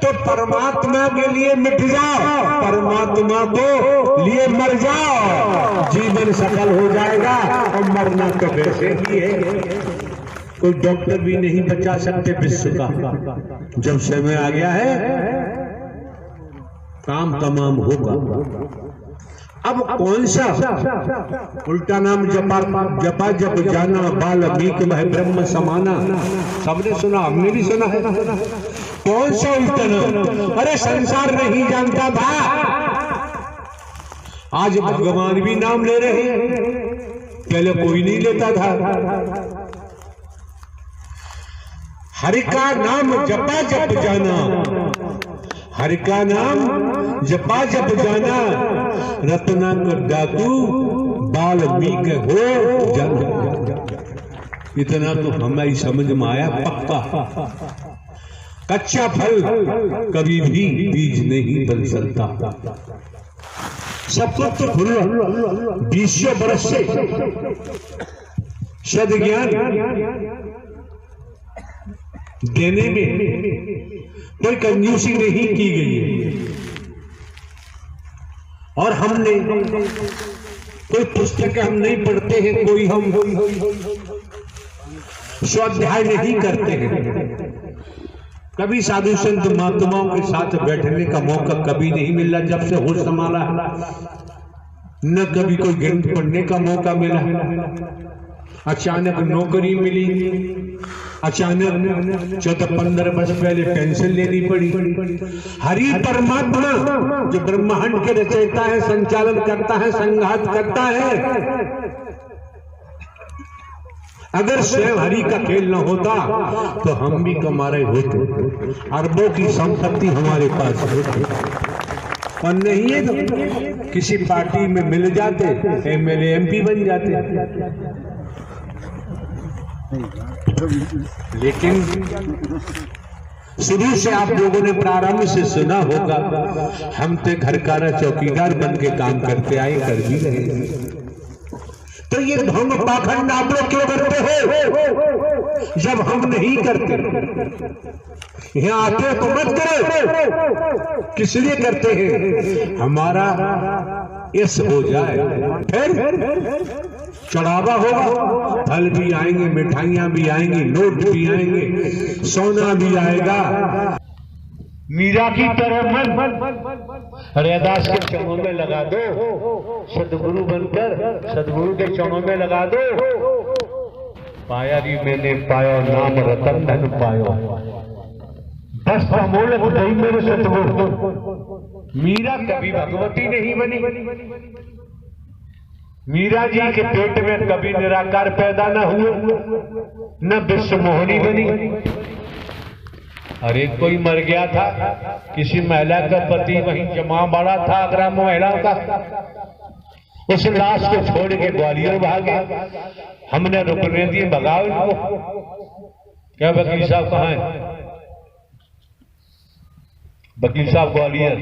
तो परमात्मा के लिए मिट जाओ, परमात्मा को लिए मर जाओ, जीवन सफल हो जाएगा। और मरना तो वैसे ही है, कोई डॉक्टर भी नहीं बचा सकते विश्व का। जब समय आ गया है काम तमाम होगा। अब कौन सा उल्टा नाम जपा जप जाना, बाल्मीकि वह ब्रह्म समाना, सबने सुना, हमने भी सुना है। कौन सा उल्टा नाम? अरे संसार नहीं जानता था, आज भगवान भी नाम ले रहे हैं, पहले कोई नहीं लेता था। हरि का नाम जपा जप जाना, हरि का नाम जपा जप जाना, रत्नाकर डाकू वाल्मीकि हो जाना। इतना तो हमारी समझ में आया पक्का। कच्चा फल कभी भी बीज नहीं बन सकता। सब कुछ तो खुला 20 वर्ष से सद्ज्ञान देने में कोई कंजूसी नहीं की गई है। और हमने कोई पुस्तक हम नहीं पढ़ते हैं, कोई हम स्वाध्याय नहीं करते हैं। कभी साधु संत महात्माओं के साथ बैठने का मौका कभी नहीं मिला जब से होश संभाला, न कभी कोई ग्रंथ पढ़ने का मौका मिला। अचानक नौकरी मिली, अचानक 14-15 वर्ष पहले पेंशन लेनी पड़ी। हरि परमात्मा जो ब्रह्मांड के रचयिता है, संचालन करता है, संघात करता है, अगर स्वयं हरि का खेल न होता तो हम भी कमा रहे होते, अरबों की संपत्ति हमारे पास होती। और नहीं है तो किसी पार्टी में मिल जाते, एमएलए एमपी बन जाते। लेकिन शुरू से आप लोगों ने प्रारंभ से सुना होगा, हम तो घर का चौकीदार बन के काम करते आए, कर भी रहे। तो ये ढोंग पाखंड आप लोग क्यों करते हो जब हम नहीं करते? यहाँ आते तो मत करो, किस लिए करते हैं? हमारा यश हो जाए, फिर चढ़ावा होगा, फल भी आएंगे, मिठाइयां भी आएंगी, नोट भी आएंगे, सोना भी आएगा। मीरा की तरह मन रैदास के चरणों में लगा दो, सदगुरु बनकर सदगुरु के चरणों में लगा दो। पाया री मैंने पायो नाम रतन धन पायो, हस्तमूलक दई मेरे सतगुरु। मीरा कभी भगवती नहीं बनी, मीरा जी के पेट में कभी निराकार पैदा न हुए, न विश्व मोहिनी बनी। अरे कोई मर गया था, किसी महिला का पति वहीं जमा बड़ा था आगरा महिला का, उस लाश को छोड़ के ग्वालियर भागे। हमने रुकने दिए, भगाओ इनको। क्या वकील साहब कहाँ हैं? वकील साहब ग्वालियर,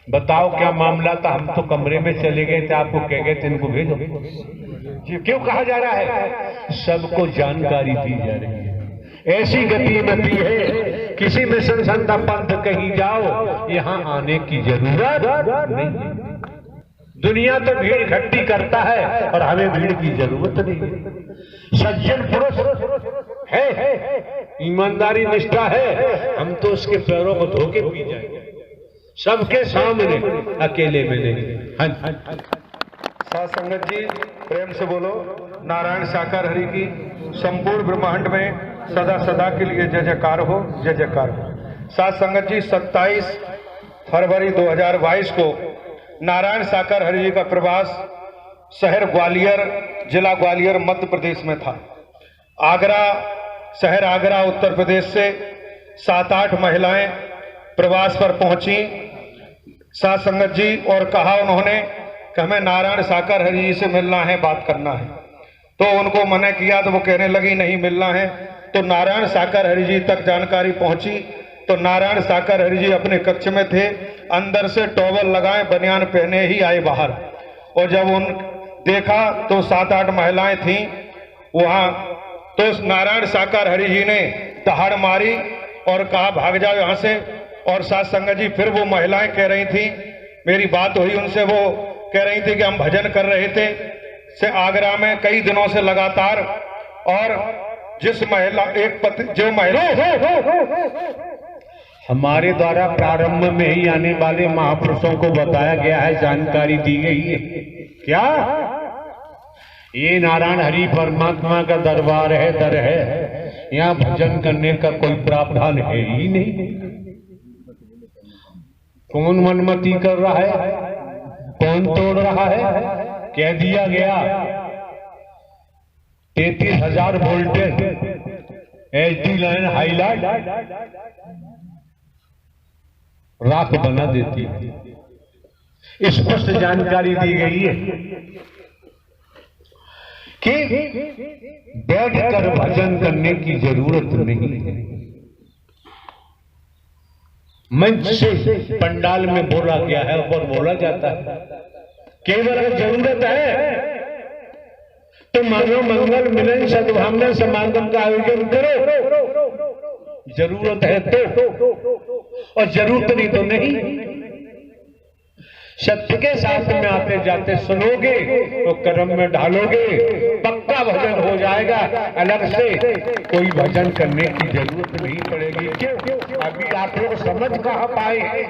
बताओ क्या मामला था? हम तो कमरे में चले गए थे, आपको कह गए थे इनको भेजो। क्यों कहा जा रहा है? सबको जानकारी दी जा रही है। ऐसी गतिविधि है, किसी मिशन संता पंथ कहीं जाओ, यहाँ आने की जरूरत नहीं। दुनिया तो भीड़ इकट्ठी करता है और हमें भीड़ की जरूरत नहीं। सज्जन पुरुष है, ईमानदारी निष्ठा है, हम तो उसके पैरों को धो के पी जाएंगे, सबके सामने, अकेले में नहीं। साथ संगत जी प्रेम से बोलो नारायण साकार हरि की संपूर्ण ब्रह्मांड में सदा सदा के लिए जय जयकार हो, जय जयकार हो। साथ संगत जी 27 फरवरी 2022 को नारायण साकार हरि जी का प्रवास शहर ग्वालियर, जिला ग्वालियर, मध्य प्रदेश में था। आगरा शहर, आगरा उत्तर प्रदेश से 7-8 महिलाएं प्रवास पर पहुंची साथ संगत जी, और कहा उन्होंने कि हमें नारायण साकार हरि जी से मिलना है, बात करना है। तो उनको मना किया तो वो कहने लगी नहीं मिलना है। तो नारायण साकार हरि जी तक जानकारी पहुंची तो नारायण साकार हरि जी अपने कक्ष में थे, अंदर से टॉवल लगाए बनियान पहने ही आए बाहर। और जब उन देखा तो 7-8 महिलाएं थीं वहां, तो नारायण साकार हरि जी ने दहाड़ मारी और कहा भाग जाओ यहां से। और साथ संगत जी फिर वो महिलाएं कह रही थी, मेरी बात हुई उनसे, वो कह रही थी कि हम भजन कर रहे थे से आगरा में कई दिनों से लगातार, और जिस महिला एक पति जो महिला हमारे द्वारा प्रारंभ में ही आने वाले महापुरुषों को बताया गया है, जानकारी दी गई है। क्या ये नारायण हरि परमात्मा का दरबार है, दर है, यहाँ भजन करने का कोई प्रावधान है ही नहीं। कौन मनमती कर रहा है, कौन तोड़ रहा है? कह दिया गया 33,000 वोल्टेज HD लाइन हाईलाइट राख बना देती है। स्पष्ट जानकारी दी गई है कि बैठकर भजन करने की जरूरत नहीं है। मंच से पंडाल में बोला गया है और बोला जाता है, केवल अगर जरूरत है तो मानव मंगल मिलन सद्भावना समागम का आयोजन करो, जरूरत है तो, और जरूरत नहीं तो नहीं। सत्य के साथ में आते जाते सुनोगे तो कर्म में ढालोगे, पक्का भजन हो जाएगा। अलग से कोई भजन करने की जरूरत नहीं पड़ेगी। क्यों? अभी आप लोग समझ कहाँ पाए हैं?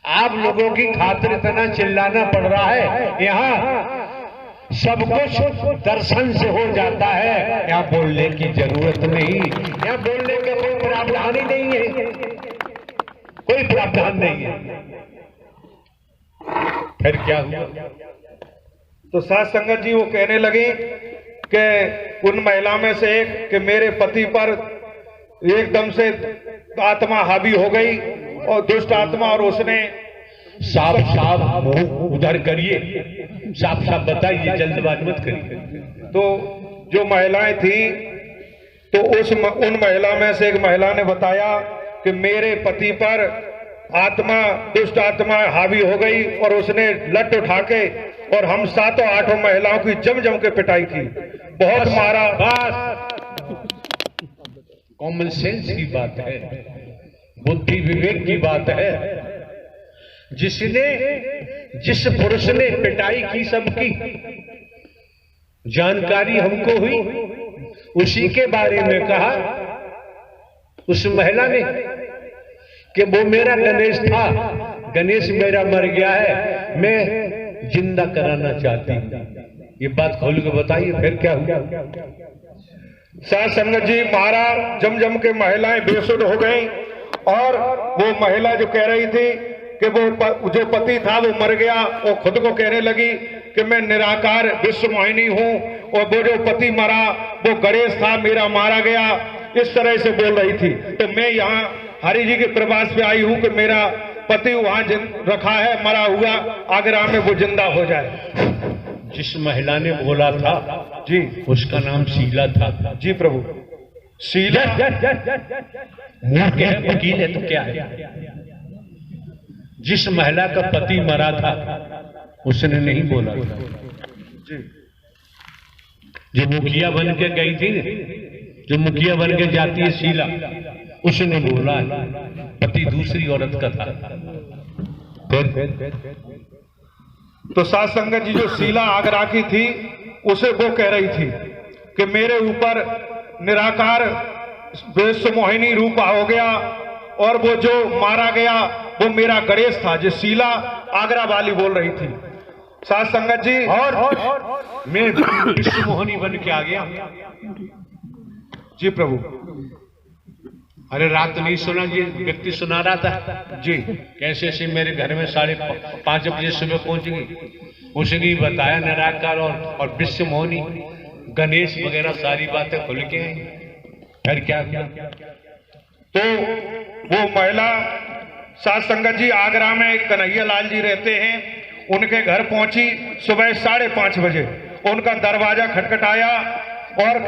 आप लोगों की खातिर इतना चिल्लाना पड़ रहा है। यहाँ सब कुछ दर्शन से हो जाता है, यहाँ बोलने की जरूरत नहीं। यहाँ बोलने का कोई प्रावधान ही नहीं है, कोई प्रावधान नहीं है। फिर क्या हुआ? तो साथ संगत जी वो कहने लगी कि उन महिला में से एक कि मेरे पति पर एकदम से आत्मा हावी हो गई और दुष्ट आत्मा, और उसने साफ साफ मुंह उधर करिए, साफ साफ बताइए, जल्दबाजी मत करिए। तो जो महिलाएं थी तो उन महिला में से एक महिला ने बताया कि मेरे पति पर आत्मा, दुष्ट आत्मा हावी हो गई और उसने लट उठा के और हम 7-8 महिलाओं की जम जम के पिटाई की, बहुत मारा। कॉमन सेंस की बात है, बुद्धि विवेक की बात है। जिस पुरुष ने पिटाई की सबकी जानकारी हमको हुई, उसी के बारे में कहा उस महिला ने कि वो मेरा गणेश था, गणेश मेरा मर गया है, मैं जिंदा कराना चाहती हूं। ये बात खोल के बताइए, फिर क्या हुआ? साथ संगत जी, महाराज जम के महिलाएं बेसुध हो गईं और वो महिला जो कह रही थी कि वो जो पति था वो मर गया, वो खुद को कहने लगी कि मैं निराकार विश्व मोहिनी हूं, और वो जो पति मरा वो गणेश था, मेरा मारा गया, इस तरह से बोल रही थी। तो मैं यहाँ हरि जी के प्रवास पे आई हूं कि मेरा पति वहां रखा है मरा हुआ, आगरा में वो जिंदा हो जाए। जिस महिला ने बोला था जी, उसका नाम शीला था। जी प्रभु। शीला मूर्ख है, वकील है तो क्या है? जिस महिला का पति मरा था उसने नहीं बोला था। जी, जो मुखिया बन के गई थी ना, जो मुखिया बन के जाती है शीला, उसने बोला है, पति दूसरी औरत का था। तो साथ संगत जी, जो शीला आगरा की थी उसे वो कह रही थी कि मेरे ऊपर निराकार विश्व मोहिनी रूप हो गया, और वो जो मारा गया वो मेरा गणेश था, जो शीला आगरा वाली बोल रही थी। साथ संगत जी, और मैं विश्व मोहिनी बन के आ गया। जी प्रभु। अरे रात नहीं सुना, ये व्यक्ति सुना रहा था जी, कैसे ऐसे मेरे घर में 5:30 बजे सुबह पहुंच गई। उसने बताया निराकार और विश्व मोहिनी गणेश वगैरह सारी बातें खुल के आई। फिर क्या? तो वो महिला साथ संगत जी आगरा में कन्हैया लाल जी रहते हैं, उनके घर पहुंची सुबह 5:30 बजे। उनका दरवाजा खटखटाया और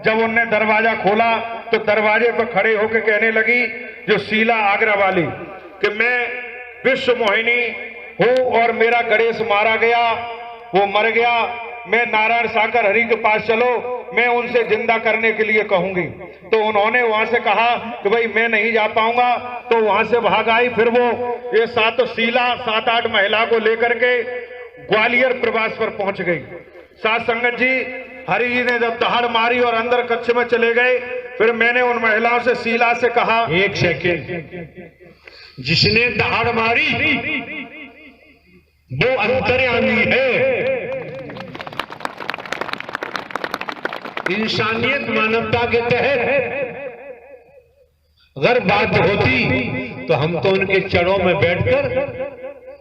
जब उनने दरवाजा खोला तो दरवाजे पर खड़े होकर कहने लगी, जो शीला आगरा वाली, कि मैं विश्व मोहिनी हूं और मेरा गणेश मारा गया, वो मर गया, मैं नारायण साकर हरि के पास चलो, मैं उनसे जिंदा करने के लिए कहूंगी। तो उन्होंने वहां से कहा कि भाई मैं नहीं जा पाऊंगा, तो वहां से भाग आई। फिर वो ये शीला 7-8 महिला को लेकर के ग्वालियर प्रवास पर पहुंच गई। साथ संगत जी, हरि जी ने जब दहाड़ मारी और अंदर कक्ष में चले गए, फिर मैंने उन महिलाओं से, शीला से कहा, एक सेकेंड, जिसने दहाड़ मारी वो अंतर्यामी है। इंसानियत मानवता के तहत अगर बात होती तो हम तो उनके चरणों में बैठकर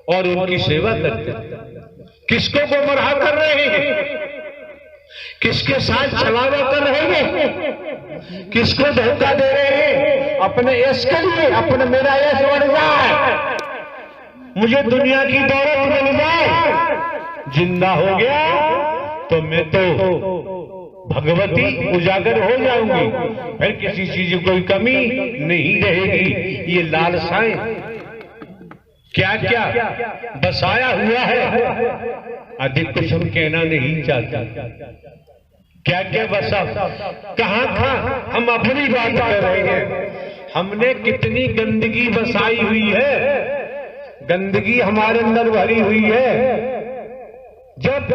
और उनकी सेवा करते। किसको गुमराह कर रहे हैं? किसके साथ छलावा कर रहे हैं? किसको धोखा दे रहे हैं? अपने यश के लिए, अपने मेरा यश बढ़ जाए, मुझे दुनिया की दौलत मिल जाए, जिंदा हो गया तो मैं तो भगवती उजागर हो जाऊंगी, फिर किसी चीज की कोई कमी नहीं रहेगी। ये लालसाएं क्या क्या बसाया हुआ है, अधिक कुछ हम कहना नहीं चाहते। क्या क्या बसा, कहां था, हम अपनी बात कर रहे हैं। हमने कितनी गंदगी बसाई हुई है, गंदगी हमारे अंदर भरी हुई है। जब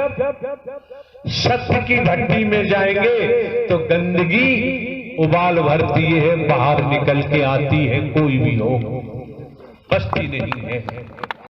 सत्य की भट्टी में जाएंगे तो गंदगी उबाल भरती है, बाहर निकल के आती है, कोई भी हो, बसती नहीं है।